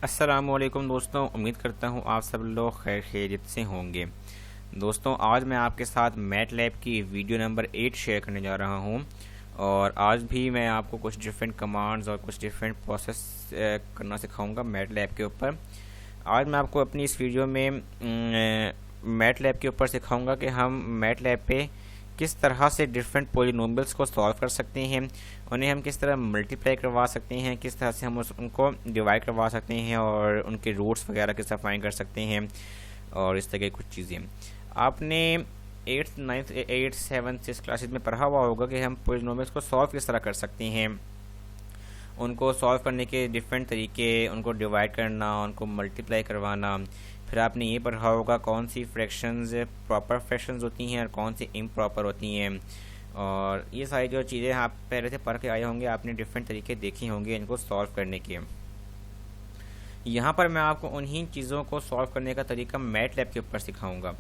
अस्सलामुअलैकुम दोस्तों, उम्मीद करता हूँ आप सब लोग खैर खैरियत से होंगे। दोस्तों, आज मैं आपके साथ मैटलैब की वीडियो नंबर 8 शेयर करने जा रहा हूँ। और आज भी मैं आपको कुछ डिफरेंट कमांड्स और कुछ डिफरेंट प्रोसेस करना सिखाऊंगा मैटलैब के ऊपर। आज मैं आपको अपनी इस वीडियो में मैटलैब के ऊपर सिखाऊंगा कि हम मैटलैब पे किस तरह से डिफरेंट पोलिनोमियल्स को सॉल्व कर सकते हैं, उन्हें हम किस तरह मल्टीप्लाई करवा सकते हैं, किस तरह से हम उनको डिवाइड करवा सकते हैं और उनके रूट्स वगैरह किस तरह फाइंड कर सकते हैं और इस तरह की कुछ चीज़ें। आपने 8th 9th 8th 7th 6 classes में पढ़ा हुआ होगा कि हम पोलिनोमियल्स को सॉल्व किस तरह कर सकते हैं, उनको सॉल्व करने के डिफरेंट तरीके, उनको डिवाइड करना, उनको मल्टीप्लाई करवाना। फिर आपने ये पढ़ा होगा कौन सी फ्रैक्शंस प्रॉपर फ्रैक्शंस होती हैं और कौन सी इम्प्रॉपर होती हैं। और ये सारी जो चीज़ें आप पहले से पढ़ के आए होंगे, आपने डिफरेंट तरीके देखे होंगे इनको सॉल्व करने के। यहाँ पर मैं आपको उन्हीं चीज़ों को सॉल्व करने का तरीका मैटलैब के ऊपर सिखाऊंगा।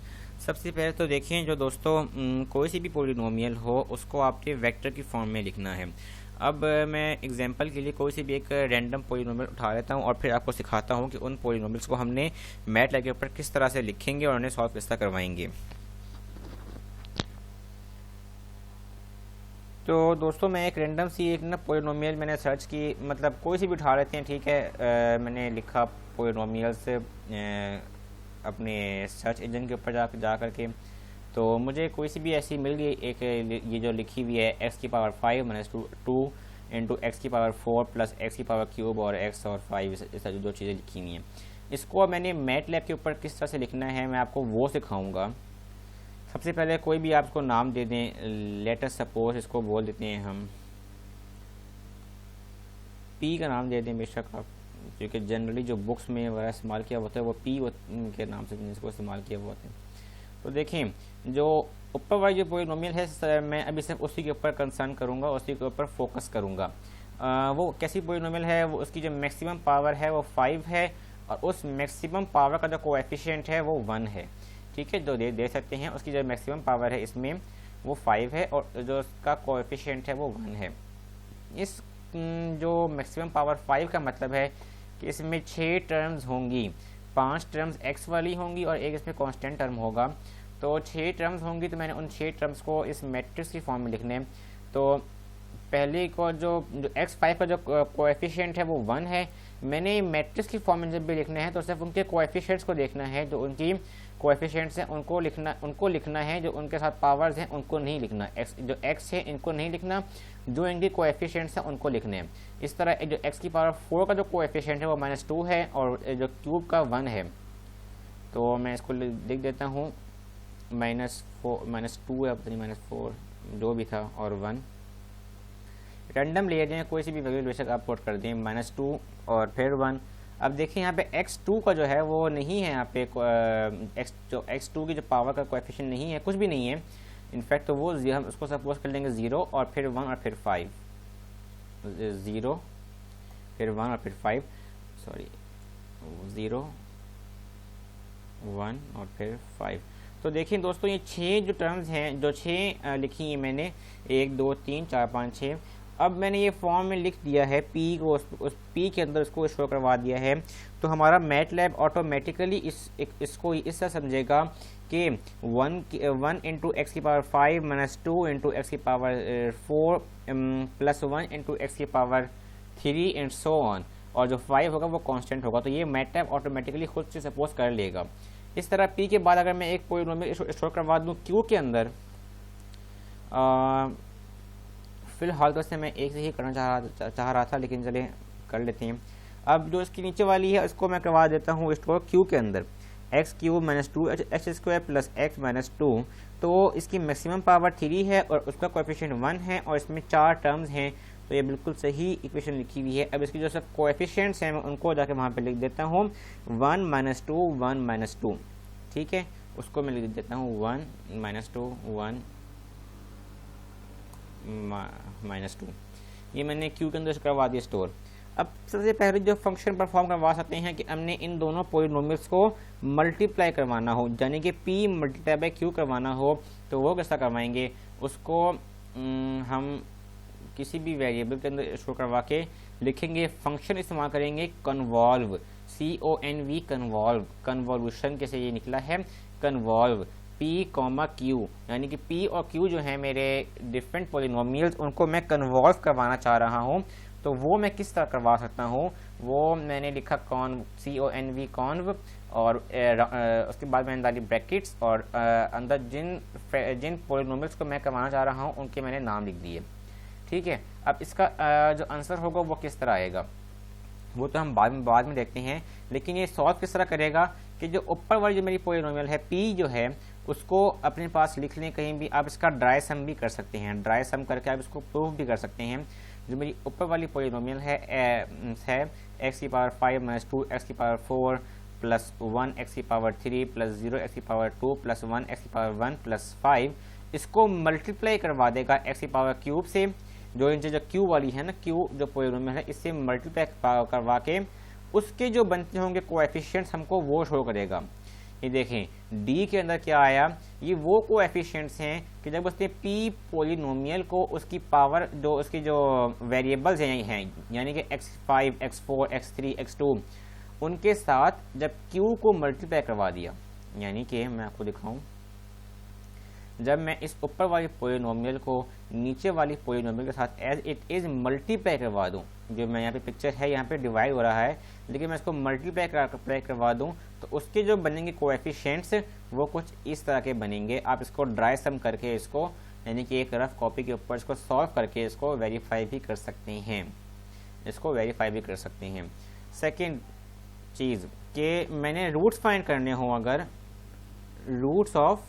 सबसे पहले तो देखें जो दोस्तों, कोई सी भी पोलिनोमियल हो उसको आपके वेक्टर की फॉर्म में लिखना है। अब मैं एग्जांपल के लिए कोई सी भी एक रैंडम पोलिनोमियल उठा लेता हूँ और फिर आपको सिखाता हूँ कि उन पोलिनोमियल्स को हमने मैटलैब के ऊपर किस तरह से लिखेंगे और उन्हें सॉल्व किस तरह करवाएंगे। तो दोस्तों, मैं एक रैंडम सी एक ना पोलिनोमियल मैंने सर्च की, मतलब कोई सी भी उठा लेते हैं, ठीक है। मैंने लिखा पोलिनोमियल्स अपने सर्च इंजन के ऊपर जा करके, तो मुझे कोई सी भी ऐसी मिल गई। एक ये जो लिखी हुई है x की पावर 5 माइनस 2 इंटू एक्स की पावर 4 प्लस एक्स की पावर क्यूब और x और 5, इस जो चीज़ें लिखी हुई हैं, इसको मैंने मैटलैब के ऊपर किस तरह से लिखना है मैं आपको वो सिखाऊंगा। सबसे पहले कोई भी आप इसको नाम दे दें। लेट अस सपोज इसको बोल देते हैं हम p का नाम दे दें बेशक आप, क्योंकि जनरली जो बुक्स में वगैरह इस्तेमाल किया होता है वो p के नाम से इसको इस्तेमाल किया हुआ होता है। तो देखें, जो ऊपर वाली जो पोलिनोमियल है मैं अभी सिर्फ उसी के ऊपर कंसर्न करूंगा, उसी के ऊपर फोकस करूंगा। वो कैसी पोलिनोमियल है, वो उसकी जो मैक्सिमम पावर है वो 5 है और उस मैक्सिमम पावर का जो कोएफिशिएंट है वो 1 है। ठीक है, जो दे सकते हैं उसकी जो मैक्सिमम पावर है इसमें वो 5 है और जो उसका कोएफिशिएंट है वो 1 है। इस जो मैक्सिमम पावर 5 का मतलब है कि इसमें 6 टर्म्स होंगी, 5 टर्म्स x वाली होंगी और एक इसमें कांस्टेंट टर्म होगा। तो 6 टर्म्स होंगी, तो मैंने उन 6 टर्म्स को इस मैट्रिक्स की फॉर्म में लिखने हैं। तो पहले को जो x5 का जो कोएफिशिएंट है वो 1 है। मैंने मैट्रिक्स की फॉर्म में जब भी लिखना है तो सिर्फ उनके कोएफिशिएंट्स को देखना है, जो उनकी कोएफिशिएंट्स हैं उनको लिखना है, जो उनके साथ पावर्स हैं उनको नहीं लिखना। जो x है इनको नहीं लिखना, जो इनके कोएफिशिएंट्स हैं उनको लिखने हैं। इस तरह जो x की पावर 4 का जो कोएफिशिएंट है वो -2 है और जो क्यूब का 1 है। तो मैं इसको लिख देता हूँ -2 है, पता नहीं -4 जो भी था और 1 रैंडम ले जाएं, कोई सी भी वैल्यू बेशक आप पुट कर दें, -2 और फिर 1। अब देखिए यहाँ पे x2 का जो है वो नहीं है, यहाँ पे x2 की जो पावर का कोएफिशिएंट नहीं है, कुछ भी नहीं है इनफैक्ट। तो वो हम उसको सपोज कर लेंगे 0 और फिर 1 और फिर 5, 0 फिर 1 और फिर 5, सॉरी 0 1 और फिर 5। तो देखिए दोस्तों, ये 6 जो टर्म्स हैं, जो 6 लिखी हैं मैंने, 1 2 3 4 5 6। अब मैंने ये फॉर्म में लिख दिया है p को, उस p के अंदर इसको शो करवा दिया है। तो हमारा मैटलैब ऑटोमेटिकली इसको इस तरह समझेगा कि 1 इंटू एक्स की पावर 5 माइनस 2 इंटू एक्स की पावर 4 प्लस 1 इंटू एक्स की पावर 3 एंड सो ऑन, और जो 5 होगा वो कांस्टेंट होगा। तो ये मैटलैब ऑटोमेटिकली खुद से सपोज कर लेगा। इस तरह p के बाद अगर मैं एक पोलिनोमियल स्टोर करवा दूँ q के अंदर, फिलहाल तो इससे मैं एक से ही करना चाह रहा था, लेकिन चले कर लेते हैं। अब जो इसकी नीचे वाली है इसको मैं करवा देता हूँ स्टोर q के अंदर, x³ minus 2x² plus x minus 2। तो इसकी मैक्सिमम पावर 3 है और उसका कोएफिशिएंट 1 है और इसमें 4 टर्म्स हैं। तो ये बिल्कुल सही इक्वेशन लिखी हुई है। अब इसकी जो सब कोएफिशिएंट्स हैं मैं उनको जाके वहाँ पे लिख देता हूँ, 1 - 2 1 - 2, ठीक है। उसको मैं लिख देता हूँ 1 - 2 1 -2। ये मैंने क्यू के अंदर करवा दिया स्टोर। अब सबसे पहले जो फंक्शन परफॉर्म करवा सकते हैं कि हमने इन दोनों पोलिनोमियल्स को मल्टीप्लाई करवाना हो, यानी कि p मल्टीप्लाई बाय q करवाना हो, तो वो कैसा करवाएंगे, उसको हम किसी भी वेरिएबल के अंदर स्टोर करवा के लिखेंगे, फंक्शन इस्तेमाल करेंगे कन्वॉल्व, CONV कन्वॉल्व, कन्वॉल्यूशन कैसे ये निकला है कन्वॉल्व, P, Q, यानी कि P और Q जो है मेरे डिफरेंट पोलिनोमियल्स, उनको मैं कन्वॉल्व करवाना चाह रहा हूँ। तो वो मैं किस तरह करवा सकता हूँ, वो मैंने लिखा CONV कॉन्व, और उसके बाद मैंने डाली ब्रैकेट्स, और अंदर जिन पोलिनोमियल्स को मैं करवाना चाह रहा हूँ उनके मैंने नाम लिख दिए। ठीक है, अब इसका जो आंसर होगा वो किस तरह आएगा वो तो हम बाद में देखते हैं, लेकिन ये सॉल्व किस तरह करेगा कि जो ऊपर वाली जो मेरी पोलिनोमियल है P जो है उसको अपने पास लिख लें कहीं भी। आप इसका ड्राई सम भी कर सकते हैं, ड्राई सम करके आप इसको प्रूफ भी कर सकते हैं। जो मेरी ऊपर वाली पोलिनोमियल है x की पावर 5 माइनस 2 x की पावर 4 प्लस 1 x की पावर 3 प्लस 0 x की पावर 2 प्लस 1 x की पावर 1 प्लस 5, इसको मल्टीप्लाई करवा देगा x की पावर क्यूब से, जो इनसे जो q वाली है ना, q जो पोलिनोमियल है इससे मल्टीप्लाई करवा के उसके जो बनते होंगे कोएफिशिएंट्स हमको वो शो करेगा। ये देखें d के अंदर क्या आया, ये वो कोएफिशिएंट्स हैं कि जब उसने p पोलिनोमियल को उसकी पावर जो उसकी जो वेरिएबल्स हैं यानी कि x5 x4 x3 x2 उनके साथ जब q को मल्टीप्लाई करवा दिया, यानी कि मैं आपको दिखाऊं, जब मैं इस ऊपर वाली पोलिनोमियल को नीचे वाली पोलिनोमियल के साथ एज इट इज मल्टीप्लाई करवा दूं, जो मैं यहाँ पे पिक्चर है यहाँ पे डिवाइड हो रहा है, लेकिन मैं इसको मल्टीप्लाई करवा दूं तो उसके जो बनेंगे कोएफिशिएंट्स वो कुछ इस तरह के बनेंगे। आप इसको ड्राई सम करके इसको यानी कि एक रफ कॉपी के ऊपर इसको सॉल्व करके इसको वेरीफाई भी कर सकते हैं, सेकेंड चीज़ कि मैंने रूट्स फाइंड करने हो, अगर रूट्स ऑफ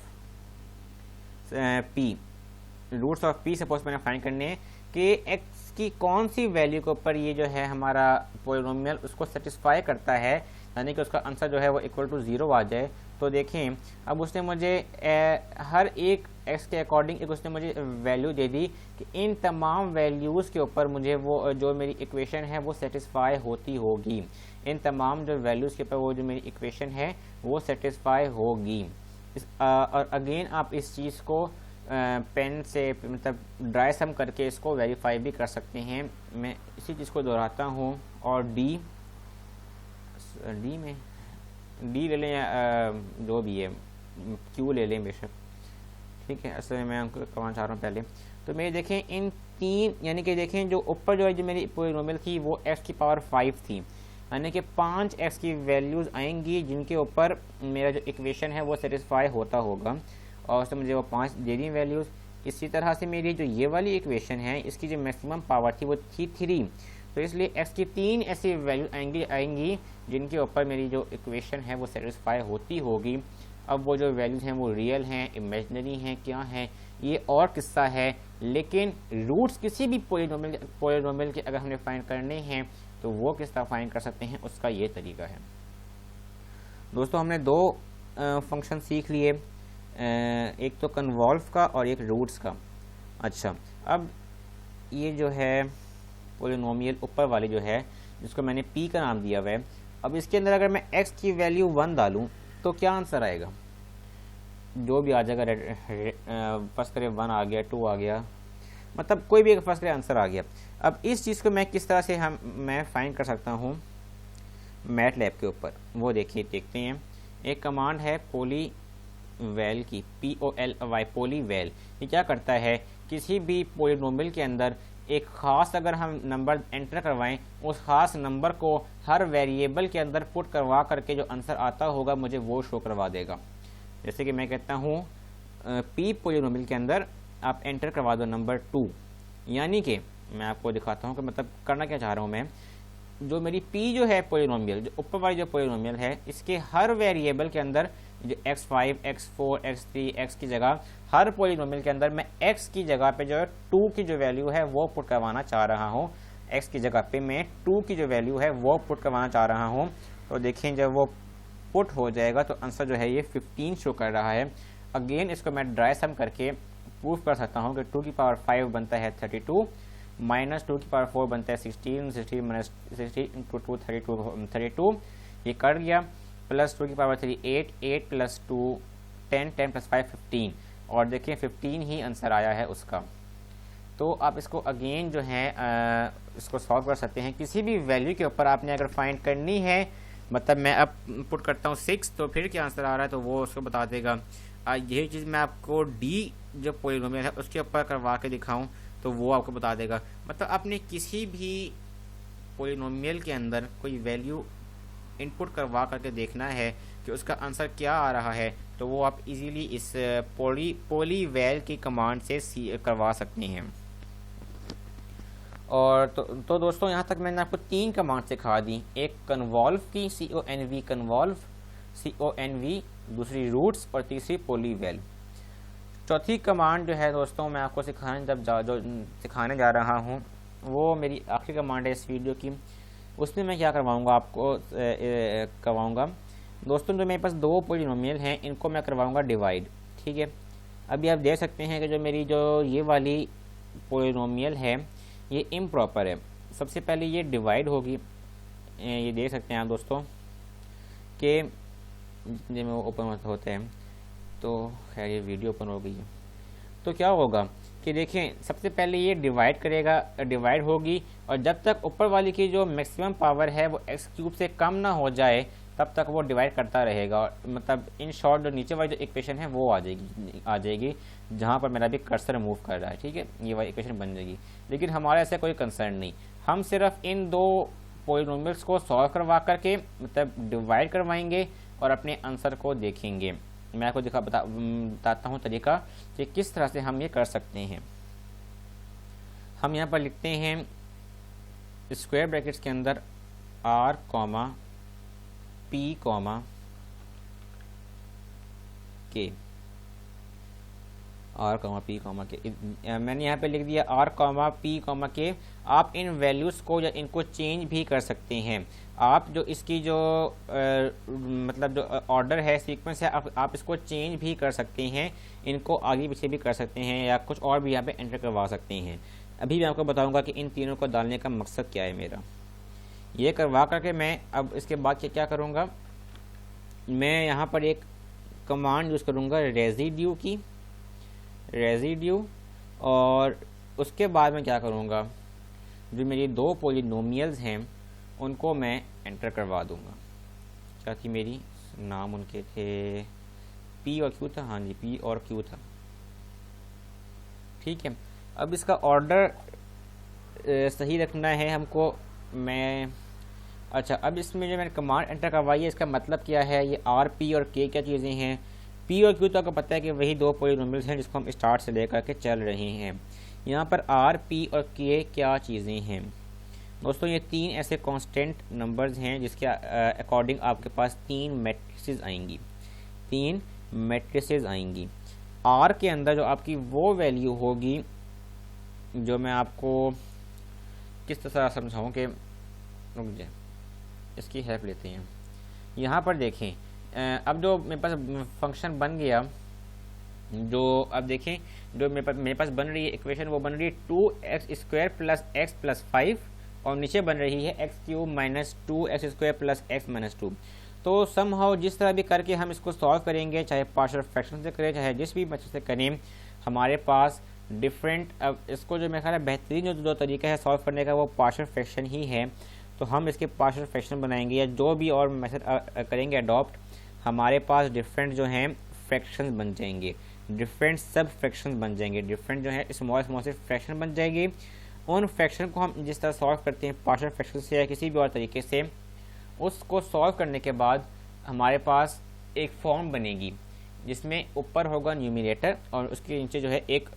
P सपोज मैंने फाइंड करने हैं कि x की कौन सी वैल्यू के ऊपर ये जो है हमारा पोलिनोमियल उसको सेटिस्फाई करता है, यानी कि उसका आंसर जो है वो इक्वल टू 0 आ जाए। तो देखें अब उसने मुझे हर एक x के अकॉर्डिंग एक उसने मुझे वैल्यू दे दी कि इन तमाम वैल्यूज़ के ऊपर मुझे वो जो मेरी इक्वेशन है वो सेटिस्फाई होती होगी, इन तमाम जो वैल्यूज़ के ऊपर वो जो मेरी इक्वेशन है वो सेटिस्फाई होगी। और अगेन आप इस चीज़ को पेन से मतलब ड्राई सम करके इसको वेरीफाई भी कर सकते हैं। मैं इसी चीज़ को दोहराता हूँ, और डी ले लें या जो भी है क्यू ले लें बेशक, ठीक है। असल में मैं उनको करवाना चाह रहा हूँ पहले। तो मेरे देखें इन तीन, यानी कि देखें जो ऊपर जो मेरी पोलिनोमियल थी वो x की पावर 5 थी, यानी कि 5 x की वैल्यूज़ आएंगी जिनके ऊपर मेरा जो इक्वेशन है वो सेटिस्फाई होता होगा, और उसने मुझे वो 5 दे दी वैल्यूज़। इसी तरह से मेरी जो ये वाली इक्वेशन है इसकी जो मैक्सिमम पावर थी वो थी 3, तो इसलिए x की 3 ऐसी वैल्यू आएंगी जिनके ऊपर मेरी जो इक्वेशन है वो सेटिस्फाई होती होगी। अब वो जो वैल्यूज़ हैं वो रियल हैं, इमेजिनरी हैं, क्या हैं ये और किस्सा है, लेकिन रूट्स किसी भी पोलिनोमियल के अगर हमने फाइंड करने हैं तो वो किस तरह फाइंड कर सकते हैं, उसका ये तरीका है। दोस्तों हमने दो फंक्शन सीख लिए, एक तो कन्वॉल्व का और एक रूट्स का। अच्छा, अब ये जो है पोलिनोमियल ऊपर वाली जो है जिसको मैंने p का नाम दिया हुआ है, अब इसके अंदर अगर मैं x की वैल्यू 1 डालूं तो क्या आंसर आएगा, जो भी आ जाएगा। फर्स्ट करें 1 आ गया, 2 आ गया, मतलब कोई भी एक फर्स्ट करें आंसर आ गया। अब इस चीज़ को मैं किस तरह से मैं फाइंड कर सकता हूँ मैटलैब के ऊपर, वो देखते हैं। एक कमांड है पोलीवैल की, POLY पोलीवैल। ये क्या करता है, किसी भी पोलिनोमियल के अंदर एक ख़ास अगर हम नंबर एंटर करवाएं, उस ख़ास नंबर को हर वेरिएबल के अंदर पुट करवा करके जो आंसर आता होगा मुझे वो शो करवा देगा। जैसे कि मैं कहता हूँ P पोलिनोमियल के अंदर आप एंटर करवा दो नंबर 2, यानी कि मैं आपको दिखाता हूँ कि मतलब करना क्या चाह रहा हूँ मैं। जो मेरी P जो है पोलिनोमियल, जो ऊपर वाली जो पोलिनोमियल है, इसके हर वेरिएबल के अंदर जो x5, x4, x3, x की जगह हर पोलिनोमियल के अंदर मैं x की जगह पे जो है 2 की जो वैल्यू है वो पुट करवाना चाह रहा हूँ। x की जगह पे मैं 2 की जो वैल्यू है वो पुट करवाना चाह रहा हूँ। तो देखें जब वो पुट हो जाएगा तो आंसर जो है ये 15 शो कर रहा है। अगेन इसको मैं ड्राई सम करके प्रूफ कर सकता हूँ कि 2 की पावर 5 बनता है 32, माइनस 2 की पावर 4 बनता है 16, 16 माइनस 16 इंटू 2 32, ये कर गया। प्लस 2 की पावर 3 8, 8 प्लस 2 10, 10 प्लस 5 15, और देखिए 15 ही आंसर आया है उसका। तो आप इसको अगेन जो है इसको सॉल्व कर सकते हैं। किसी भी वैल्यू के ऊपर आपने अगर फाइंड करनी है, मतलब मैं अब पुट करता हूँ 6, तो फिर क्या आंसर आ रहा है तो वो उसको बता देगा। यही चीज़ मैं आपको डी जो पॉलिनोमियल है उसके ऊपर करवा के दिखाऊं तो वो आपको बता देगा। मतलब आपने किसी भी पॉलिनोमियल के अंदर कोई वैल्यू इनपुट करवा करके देखना है कि उसका आंसर क्या आ रहा है, तो वो आप इजीली इस पॉलीवैल की कमांड से करवा सकते हैं। और तो दोस्तों यहाँ तक मैंने आपको 3 कमांड सिखा दी, एक कन्वॉल्व की CONV कन्वॉल्व, CONV, दूसरी रूट्स और तीसरी पॉलीवैल। चौथी कमांड जो है दोस्तों मैं आपको सिखाने जा रहा हूँ वो मेरी आखिरी कमांड है इस वीडियो की। उसमें मैं क्या करवाऊँगा आपको करवाऊँगा दोस्तों, जो मेरे पास 2 पॉलिनोमियल हैं इनको मैं करवाऊँगा डिवाइड। ठीक है, अभी आप देख सकते हैं कि जो मेरी जो ये वाली पॉलिनोमियल है ये इम्प्रॉपर है। सबसे पहले ये डिवाइड होगी, ये देख सकते हैं आप दोस्तों कि जितने में वो ओपन होते हैं, तो खैर ये वीडियो ओपन हो गई है। तो क्या होगा कि देखें, सबसे पहले ये डिवाइड करेगा, डिवाइड होगी, और जब तक ऊपर वाली की जो मैक्सिमम पावर है वो x³ से कम ना हो जाए तब तक वो डिवाइड करता रहेगा। मतलब इन शॉर्ट जो नीचे वाली जो इक्वेशन है वो आ जाएगी जहाँ पर मेरा भी कर्सर मूव कर रहा है। ठीक है, ये वाली इक्वेशन बन जाएगी। लेकिन हमारा ऐसा कोई कंसर्न नहीं, हम सिर्फ इन 2 पॉलिनोमियल्स को सॉल्व करवा करके मतलब डिवाइड करवाएंगे और अपने आंसर को देखेंगे। मैं आपको बताता हूँ तरीका कि किस तरह से हम ये कर सकते हैं। हम यहाँ पर लिखते हैं स्क्वायर ब्रैकेट्स के अंदर R, P, K, R, P, K। मैंने यहाँ पे लिख दिया R, P, K। आप इन वैल्यूज़ को या इनको चेंज भी कर सकते हैं। आप जो इसकी जो मतलब जो ऑर्डर है, सीक्वेंस है, आप इसको चेंज भी कर सकते हैं, इनको आगे पीछे भी कर सकते हैं या कुछ और भी यहाँ पे एंटर करवा सकते हैं। अभी मैं आपको बताऊंगा कि इन तीनों को डालने का मकसद क्या है मेरा। ये करवा करके मैं अब इसके बाद क्या करूँगा, मैं यहाँ पर एक कमांड यूज़ करूँगा रेजिड्यू की, रेजिड्यू, और उसके बाद मैं क्या करूँगा, जो मेरी 2 पॉलिनोमियल्स हैं उनको मैं एंटर करवा दूंगा। क्या थी मेरी, नाम उनके थे P और Q था, हाँ जी P और Q था। ठीक है, अब इसका ऑर्डर सही रखना है हमको। अच्छा, अब इसमें जो मैंने कमांड एंटर करवाई है इसका मतलब क्या है, ये R, P और K क्या चीज़ें हैं। P और Q तो आपको पता है कि वही 2 पॉलिनोमियल्स हैं जिसको हम स्टार्ट से लेकर के चल रहे हैं। यहाँ पर R, P और K क्या चीज़ें हैं दोस्तों, ये 3 ऐसे कांस्टेंट नंबर्स हैं जिसके अकॉर्डिंग आपके पास 3 मैट्रिसेस आएंगी, 3 मैट्रिसेस आएंगी। R के अंदर जो आपकी वो वैल्यू होगी, जो मैं आपको किस तरह समझाऊँ कि रुक जाए, इसकी हेल्प लेते हैं। यहाँ पर देखें, अब जो मेरे पास फंक्शन बन गया, जो अब देखें जो मेरे पास बन रही है इक्वेशन, वो बन रही है 2x² + x + 5 और नीचे बन रही है x³ - 2x² + x - 2। तो समहाउ जिस तरह भी करके हम इसको सॉल्व करेंगे, चाहे पार्शियल फ्रैक्शन से करें चाहे जिस भी मेथड से करें, हमारे पास डिफरेंट, अब इसको जो मेरा ख्याल है बेहतरीन जो तरीका है सॉल्व करने का वो पार्शियल फ्रैक्शन ही है। तो हम इसके पार्शियल फ्रैक्शन बनाएंगे या जो भी और मेथड करेंगे अडॉप्ट, हमारे पास डिफरेंट जो हैं फ्रैक्शंस बन जाएंगे, डिफरेंट सब फ्रैक्शन बन जाएंगे, डिफरेंट जो है स्मॉल से फ्रैक्शन बन जाएंगे। उन फ्रैक्शन को हम जिस तरह सॉल्व करते हैं पार्शियल फ्रैक्शन से या किसी भी और तरीके से, उसको सॉल्व करने के बाद हमारे पास एक फॉर्म बनेगी जिसमें ऊपर होगा न्यूमिनेटर और उसके नीचे जो है एक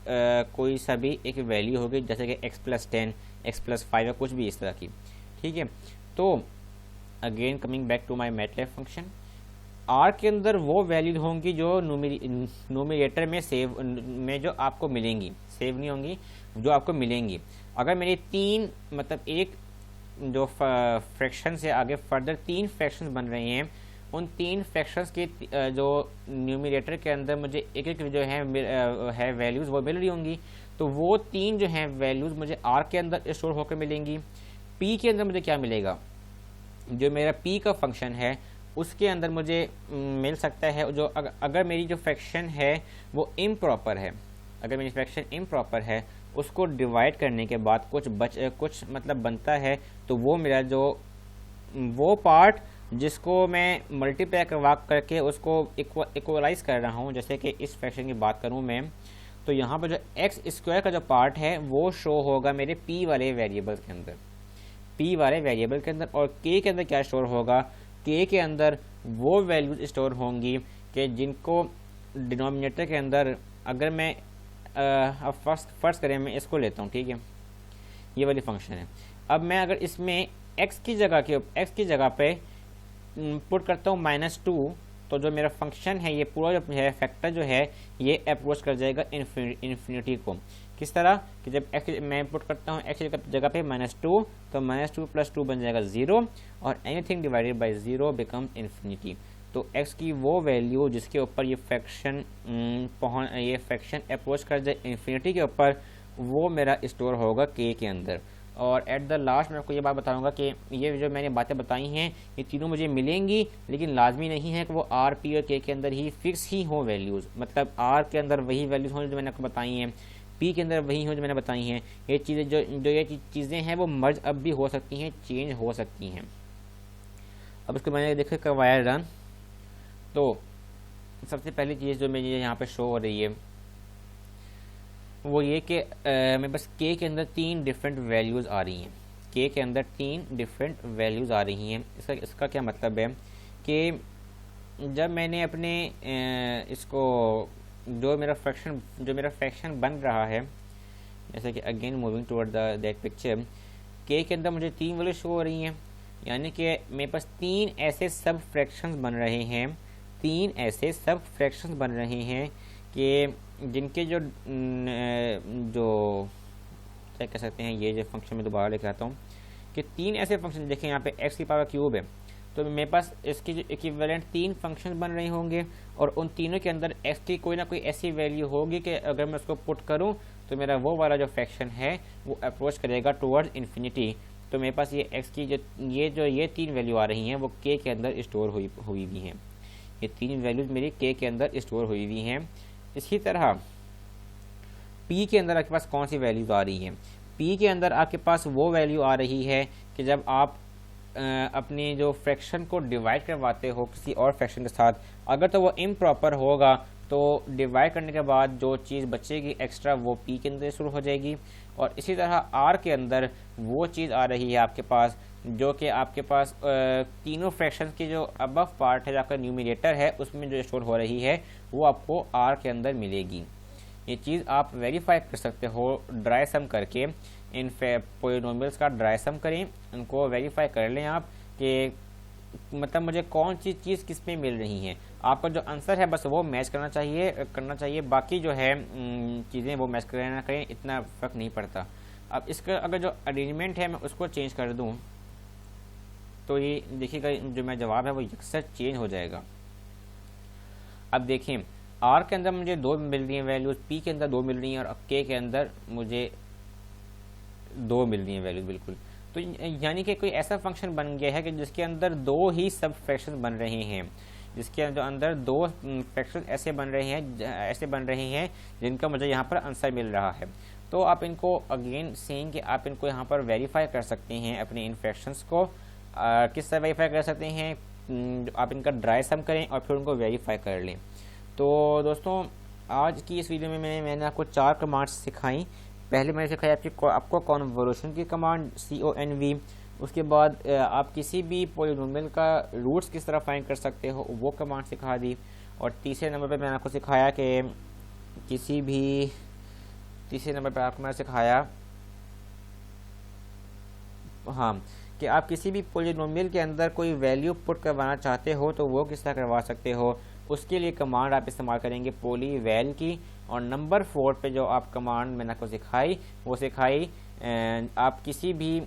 कोई सा भी एक वैल्यू होगी, जैसे कि x + 10, x + 5 या कुछ भी इस तरह की। ठीक है, तो again coming back to my MATLAB function, R के अंदर वो वैल्यू होंगी जो न्यूमिनेटर में सेव में जो आपको मिलेंगी, सेव नहीं होंगी, जो आपको मिलेंगी। अगर मेरे 3 मतलब एक जो फ्रैक्शन से आगे फर्दर 3 फ्रैक्शंस बन रहे हैं, उन 3 फ्रैक्शंस के जो न्यूमिनेटर के अंदर मुझे एक एक जो है वैल्यूज़ वो मिल रही होंगी, तो वो 3 जो हैं वैल्यूज़ मुझे R के अंदर स्टोर होकर मिलेंगी। P के अंदर मुझे क्या मिलेगा, जो मेरा P का फंक्शन है उसके अंदर मुझे मिल सकता है, जो अगर मेरी जो फ्रैक्शन है वो इम्प्रॉपर है, अगर मेरी फ्रैक्शन इम्प्रॉपर है उसको डिवाइड करने के बाद कुछ मतलब बनता है, तो वो मेरा जो वो पार्ट जिसको मैं मल्टीप्लाई करके उसको इक्वलाइज कर रहा हूँ, जैसे कि इस फ्रैक्शन की बात करूँ मैं, तो यहाँ पर जो एक्स स्क्वायर का जो पार्ट है वो शो होगा मेरे पी वाले वेरिएबल के अंदर, पी वाले वेरिएबल के अंदर। और के के अंदर क्या स्टोर होगा, के के अंदर वो वैल्यूज स्टोर होंगी कि जिनको डिनोमिनेटर के अंदर, अगर मैं अब फर्स्ट करें, मैं इसको लेता हूँ, ठीक है, ये वाली फंक्शन है। अब मैं अगर इसमें एक्स की जगह पे पुट करता हूँ -2, तो जो मेरा फंक्शन है ये पूरा जो है फैक्टर जो है ये अप्रोच कर जाएगा इन्फिनिटी को। किस तरह कि जब x मैं पुट करता हूँ x की जगह पे -2, तो -2 + 2 बन जाएगा 0, और anything divided by 0 becomes infinity. तो x की वो वैल्यू जिसके ऊपर ये फ्रैक्शन अप्रोच कर जाए इन्फिनिटी के ऊपर, वो मेरा स्टोर होगा k के अंदर। और एट द लास्ट मैं आपको ये बात बताऊंगा कि ये जो मैंने बातें बताई हैं ये तीनों मुझे मिलेंगी, लेकिन लाजमी नहीं है कि वो आर, पी और के अंदर ही फिक्स ही हो वैल्यूज़। मतलब आर के अंदर वही वैल्यूज़ हों जो मैंने आपको बताई हैं, पी के अंदर वही हो जो मैंने बताई हैं। ये चीज़ें जो ये चीज़ें हैं वो मर्ज अब भी हो सकती हैं, चेंज हो सकती हैं। अब इसको मैंने देखो करवाया रन, तो सबसे पहली चीज़ जो मुझे यहाँ पे शो हो रही है वो ये कि मैं बस के अंदर 3 डिफरेंट वैल्यूज़ आ रही हैं, के अंदर 3 डिफरेंट वैल्यूज़ आ रही हैं। इसका क्या मतलब है कि जब मैंने अपने इसको जो मेरा फ्रैक्शन बन रहा है, जैसे कि again moving toward that picture, के अंदर मुझे 3 वैल्यू शो हो रही हैं, यानी कि मेरे पास 3 ऐसे सब फ्रैक्शंस बन रहे हैं, 3 ऐसे सब फ्रैक्शंस बन रहे हैं कि जिनके जो क्या कह सकते हैं, ये जो फंक्शन में दोबारा लिख रहा हूँ कि 3 ऐसे फंक्शन, देखें यहाँ पे x की पावर क्यूब है, तो मेरे पास इसकी जो इक्विवेलेंट 3 फंक्शन बन रहे होंगे, और उन तीनों के अंदर x की कोई ना कोई ऐसी वैल्यू होगी कि अगर मैं उसको पुट करूँ तो मेरा वो वाला जो फ्रैक्शन है वो अप्रोच करेगा टुवर्ड्स इन्फिनिटी। तो मेरे पास ये x की ये 3 वैल्यू आ रही हैं वो k के अंदर स्टोर हुई भी हैं, ये 3 वैल्यूज़ मेरी k के अंदर स्टोर हुई हुई हैं। इसी तरह p के अंदर आपके पास कौन सी वैल्यूज़ आ रही हैं, p के अंदर आपके पास वो वैल्यू आ रही है कि जब आप अपने जो फ्रैक्शन को डिवाइड करवाते हो किसी और फ्रैक्शन के साथ, अगर तो वो इम्प्रॉपर होगा तो डिवाइड करने के बाद जो चीज़ बचेगी एक्स्ट्रा वो p के अंदर शुरू हो जाएगी। और इसी तरह r के अंदर वो चीज़ आ रही है आपके पास जो कि आपके पास तीनों फ्रैक्शन की जो अबव पार्ट है, जो आपका न्यूमिनेटर है, उसमें जो स्टोर हो रही है वो आपको r के अंदर मिलेगी। ये चीज़ आप वेरीफाई कर सकते हो ड्राई सम करके, इन पोलिनोमियल्स का ड्राई सम करें, उनको वेरीफाई कर लें आप कि मतलब मुझे कौन सी चीज़ किस में मिल रही हैं। आपका जो आंसर है बस वो मैच करना चाहिए, बाकी जो है चीज़ें वो मैच करें ना करें इतना फ़र्क नहीं पड़ता। अब इसका अगर जो अरेंजमेंट है मैं उसको चेंज कर दूं तो ये देखिएगा जो मेरा जवाब है वो यकसर चेंज हो जाएगा। अब देखें आर के अंदर मुझे 2 मिल रही हैं वैल्यूज़, पी के अंदर 2 मिल रही हैं, और के अंदर मुझे 2 मिल रही हैं वैल्यूज़ बिल्कुल। तो यानी कि कोई ऐसा फंक्शन बन गया है कि जिसके अंदर 2 ही सब फ्रैक्शन बन रहे हैं, जिसके अंदर 2 फ्रैक्शन ऐसे बन रहे हैं जिनका मुझे यहाँ पर आंसर मिल रहा है। तो आप इनको अगेन सेइंग कि आप इनको यहाँ पर वेरीफाई कर सकते हैं अपने इन फ्रैक्शंस को। किस तरह वेरीफाई कर सकते हैं, आप इनका ड्राई सम करें और फिर उनको वेरीफाई कर लें। तो दोस्तों आज की इस वीडियो में मैंने आपको 4 कमांड्स सिखाई। पहले मैंने सिखाया आपको कॉन्वोल्यूशन की कमांड CONV, उसके बाद आप किसी भी पॉलिनोमियल का रूट्स किस तरह फाइंड कर सकते हो वो कमांड सिखा दी, और तीसरे नंबर पे मैंने आपको सिखाया कि कि आप किसी भी पॉलिनोमियल के अंदर कोई वैल्यू पुट करवाना चाहते हो तो वो किस तरह करवा सकते हो। उसके लिए कमांड आप इस्तेमाल करेंगे पॉलीवैल की। और नंबर 4 पे जो आप कमांड मैंने आपको सिखाई आप किसी भी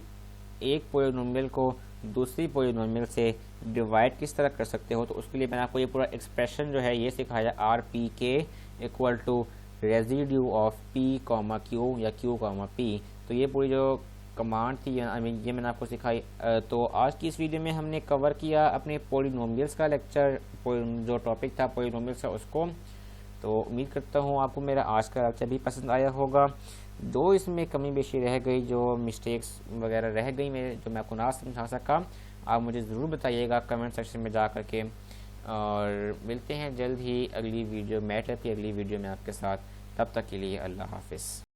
एक पॉलिनोमियल को दूसरी पॉलिनोमियल से डिवाइड किस तरह कर सकते हो, तो उसके लिए मैंने आपको ये पूरा एक्सप्रेशन जो है ये सिखाया, RPK equal to residue of P, Q या Q, P। तो ये पूरी जो कमांड थी ये मैंने आपको सिखाई। तो आज की इस वीडियो में हमने कवर किया अपने पॉलिनोमियल्स का लेक्चर, जो टॉपिक था पॉलिनोमियल्स का उसको। तो उम्मीद करता हूँ आपको मेरा आज का लेक्चर भी पसंद आया होगा। जो इसमें कमी बेशी रह गई, जो मिस्टेक्स वगैरह रह गई मेरे, जो मैं आपको ना समझा सका, आप मुझे ज़रूर बताइएगा कमेंट सेक्शन में जा कर के। और मिलते हैं जल्द ही अगली वीडियो, मैटर की अगली वीडियो में आपके साथ। तब तक के लिए अल्लाह हाफिज़।